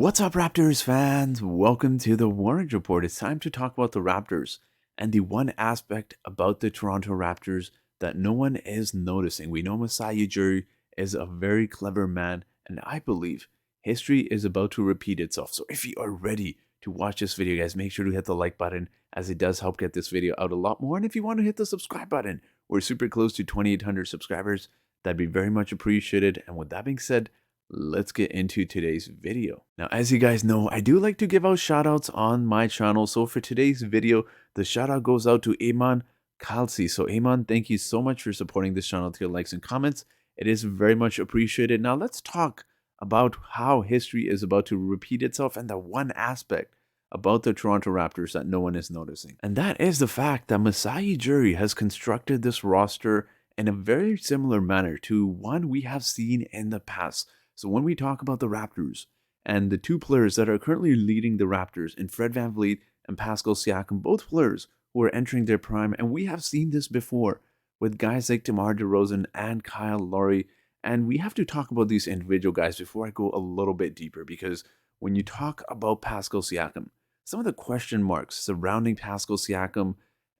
What's up, Raptors fans? Welcome to the Warren Report. It's time to talk about the Raptors and the one aspect about the Toronto Raptors that no one is noticing. We know Masai Ujiri is a very clever man, and I believe history is about to repeat itself. So if you are ready to watch this video, guys, make sure to hit the like button as it does help get this video out a lot more. And if you want to hit the subscribe button, we're super close to 2,800 subscribers. That'd be very much appreciated. And with that being said, let's get into today's video. Now, as you guys know, I do like to give out shoutouts on my channel. So for today's video, the shoutout goes out to Iman Kalsi. So Iman, thank you so much for supporting this channel with your likes and comments. It is very much appreciated. Now let's talk about how history is about to repeat itself and the one aspect about the Toronto Raptors that no one is noticing. And that is the fact that Masai Ujiri has constructed this roster in a very similar manner to one we have seen in the past. So when we talk about the Raptors and the two players that are currently leading the Raptors in Fred VanVleet and Pascal Siakam, both players who are entering their prime, and we have seen this before with guys like DeMar DeRozan and Kyle Lowry, and we have to talk about these individual guys before I go a little bit deeper, because when you talk about Pascal Siakam, some of the question marks surrounding Pascal Siakam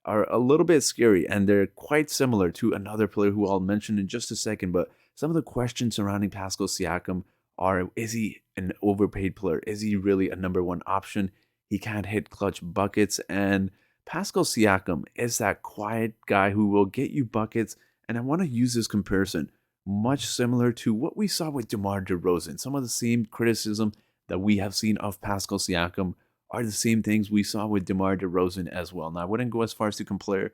are a little bit scary, and they're quite similar to another player who I'll mention in just a second. But some of the questions surrounding Pascal Siakam are, is he an overpaid player? Is he really a number one option? He can't hit clutch buckets, and Pascal Siakam is that quiet guy who will get you buckets. And I want to use this comparison much similar to what we saw with DeMar DeRozan. Some of the same criticism that we have seen of Pascal Siakam are the same things we saw with DeMar DeRozan as well. Now, I wouldn't go as far as to compare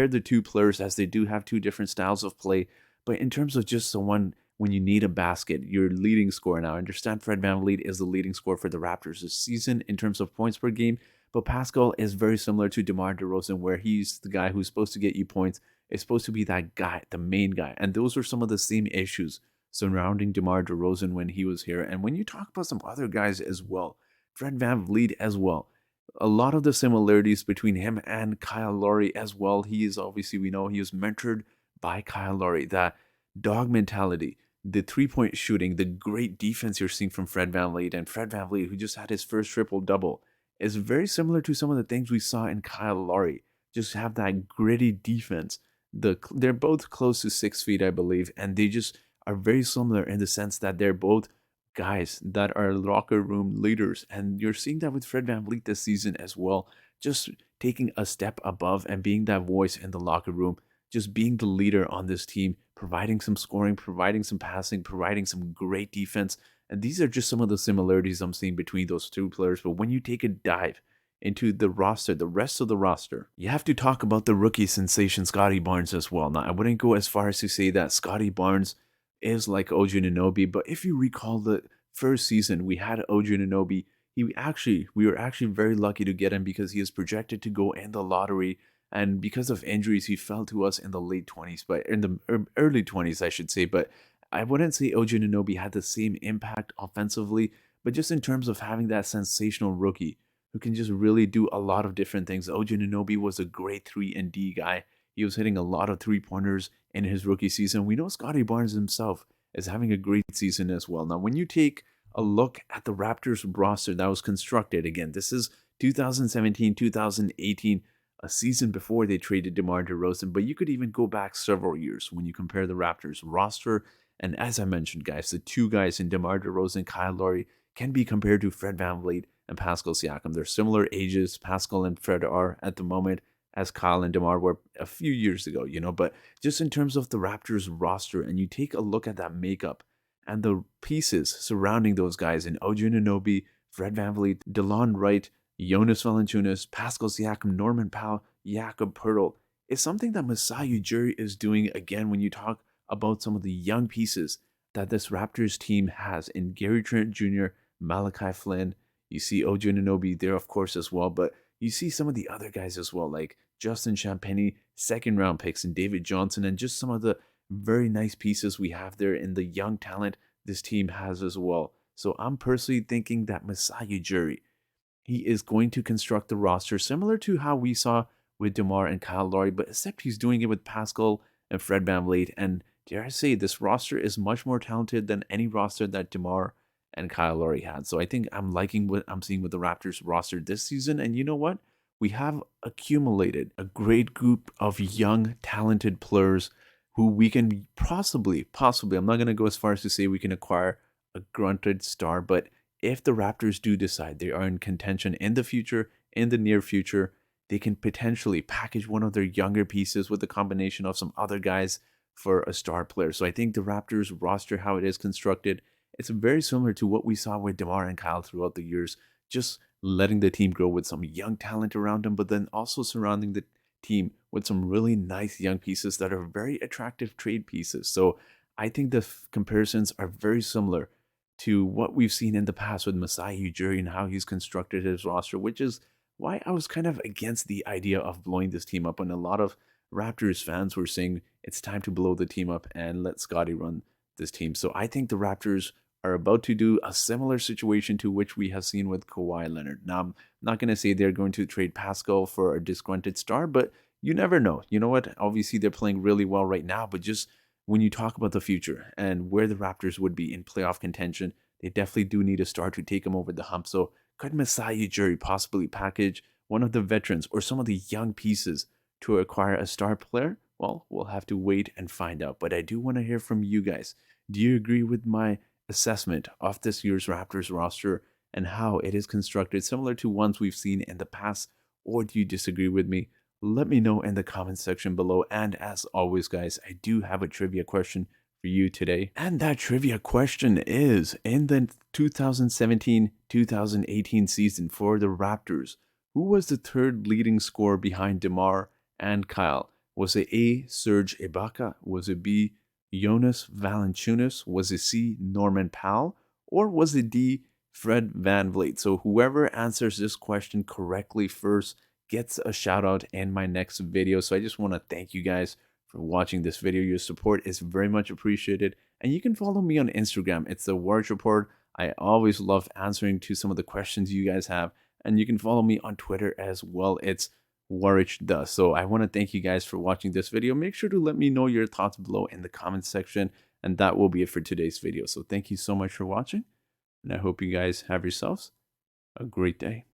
the two players, as they do have two different styles of play. But in terms of just someone, when you need a basket, your leading scorer. Now, I understand Fred VanVleet is the leading scorer for the Raptors this season in terms of points per game, but Pascal is very similar to DeMar DeRozan, where he's the guy who's supposed to get you points. It's supposed to be that guy, the main guy. And those were some of the same issues surrounding DeMar DeRozan when he was here. And when you talk about some other guys as well, Fred VanVleet as well, a lot of the similarities between him and Kyle Lowry as well. He is obviously, we know he was mentored by Kyle Lowry. That dog mentality, the three-point shooting, the great defense you're seeing from Fred VanVleet, and Fred VanVleet, who just had his first triple-double, is very similar to some of the things we saw in Kyle Lowry. Just have that gritty defense. They're both close to 6 feet, I believe, and they just are very similar in the sense that they're both guys that are locker room leaders. And you're seeing that with Fred VanVleet this season as well, just taking a step above and being that voice in the locker room, just being the leader on this team, providing some scoring, providing some passing, providing some great defense. And these are just some of the similarities I'm seeing between those two players. But when you take a dive into the roster, the rest of the roster, you have to talk about the rookie sensation Scottie Barnes as well. Now, I wouldn't go as far as to say that Scottie Barnes is like OG Anunoby, but if you recall the first season we had OG Anunoby, we were actually very lucky to get him because he is projected to go in the lottery, and because of injuries he fell to us in the late 20s, but in the early 20s I should say. But I wouldn't say OG Anunoby had the same impact offensively, but just in terms of having that sensational rookie who can just really do a lot of different things. OG Anunoby was a great 3-and-D guy. He was hitting a lot of three-pointers in his rookie season. We know Scottie Barnes himself is having a great season as well. Now, when you take a look at the Raptors roster that was constructed, again, this is 2017, 2018, a season before they traded DeMar DeRozan, but you could even go back several years when you compare the Raptors roster. And as I mentioned, guys, the two guys in DeMar DeRozan, Kyle Lowry, can be compared to Fred VanVleet and Pascal Siakam. They're similar ages. Pascal and Fred are at the moment, as Kyle and DeMar were a few years ago, but just in terms of the Raptors roster, and you take a look at that makeup and the pieces surrounding those guys in OG Anunoby, Fred VanVleet, DeLon Wright, Jonas Valanciunas, Pascal Siakam, Norman Powell, Jakob Poeltl, is something that Masai Ujiri is doing again when you talk about some of the young pieces that this Raptors team has in Gary Trent Jr., Malachi Flynn. You see OG Anunoby there, of course, as well, but you see some of the other guys as well, like Justin Champagnie, second-round picks, and David Johnson, and just some of the very nice pieces we have there in the young talent this team has as well. So I'm personally thinking that Masai Ujiri, he is going to construct the roster similar to how we saw with DeMar and Kyle Lowry, but except he's doing it with Pascal and Fred VanVleet. And dare I say, this roster is much more talented than any roster that DeMar and Kyle Lowry had. So I think I'm liking what I'm seeing with the Raptors roster this season. And you know what? We have accumulated a great group of young, talented players who we can possibly, I'm not going to go as far as to say we can acquire a grunted star, but if the Raptors do decide they are in contention in the future, in the near future, they can potentially package one of their younger pieces with a combination of some other guys for a star player. So I think the Raptors roster, how it is constructed, it's very similar to what we saw with DeMar and Kyle throughout the years, just letting the team grow with some young talent around them, but then also surrounding the team with some really nice young pieces that are very attractive trade pieces. So I think the comparisons are very similar to what we've seen in the past with Masai Ujiri and how he's constructed his roster, which is why I was kind of against the idea of blowing this team up. And a lot of Raptors fans were saying it's time to blow the team up and let Scotty run this team. So I think the Raptors are about to do a similar situation to which we have seen with Kawhi Leonard. Now, I'm not going to say they're going to trade Pascal for a disgruntled star, but you never know. You know what? Obviously, they're playing really well right now, but just when you talk about the future and where the Raptors would be in playoff contention, they definitely do need a star to take them over the hump. So could Masai Ujiri possibly package one of the veterans or some of the young pieces to acquire a star player? Well, we'll have to wait and find out. But I do want to hear from you guys. Do you agree with my assessment of this year's Raptors roster and how it is constructed, similar to ones we've seen in the past? Or do you disagree with me? Let me know in the comment section below. And as always, guys, I do have a trivia question for you today. And that trivia question is, in the 2017-2018 season for the Raptors, who was the third leading scorer behind DeMar and Kyle? Was it A, Serge Ibaka? Was it B, Jonas Valanciunas? Was it C, Norman Powell? Or was it D, Fred VanVleet? So whoever answers this question correctly first gets a shout out in my next video. So I just want to thank you guys for watching this video. Your support is very much appreciated. And you can follow me on Instagram. It's the Warriors Report. I always love answering to some of the questions you guys have. And you can follow me on Twitter as well. It's Warwick does. So I want to thank you guys for watching this video. Make sure to let me know your thoughts below in the comments section. And that will be it for today's video. So thank you so much for watching. And I hope you guys have yourselves a great day.